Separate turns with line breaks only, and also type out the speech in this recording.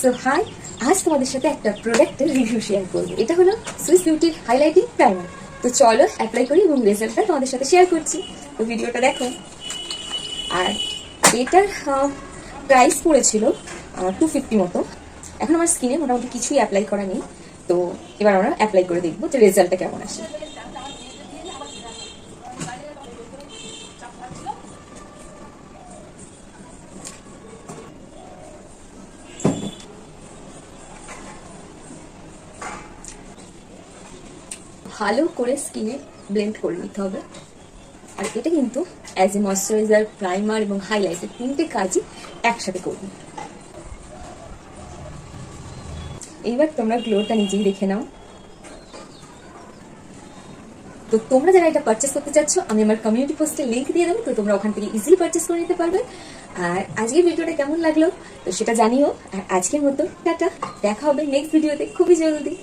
So high, আজ তোমাদের সাথে একটা প্রোডাক্টের রিভিউ শেয়ার করবো। এটা হলো সুইস বিউটির হাইলাইটিং প্রাইমার। তো চলো অ্যাপ্লাই করি এবং রেজাল্টটা তোমাদের সাথে শেয়ার করছি। তো ভিডিওটা দেখো। আর এটার প্রাইস পড়েছিল 250 মতো। এখন আমার স্কিনে মোটামুটি কিছুই অ্যাপ্লাই করা নেই, তো এবার আমরা অ্যাপ্লাই করে দেখবো যে রেজাল্টটা কেমন আসে। ভালো করে স্কিনে ব্লেন্ড করে নিতে হবে। আর এটা কিন্তু অ্যাজ এ ময়শ্চারাইজার, প্রাইমার এবং হাইলাইটার তিনটে কাজই একসাথে করবে। এইবার তোমরা গ্লোটা নিজেই দেখে নাও। তো তোমরা যারা এটা পারচেস করতে চাচ্ছ, আমি আমার কমিউনিটি পোস্টে লিংক দিয়ে দেবো, তো তোমরা ওখান থেকে ইজিলি পারচেস করে নিতে পারবে। আর আজকের ভিডিওটা কেমন লাগলো তো সেটা জানিও। আর আজকের মতো টাটা, দেখা হবে নেক্সট ভিডিওতে খুবই জলদি।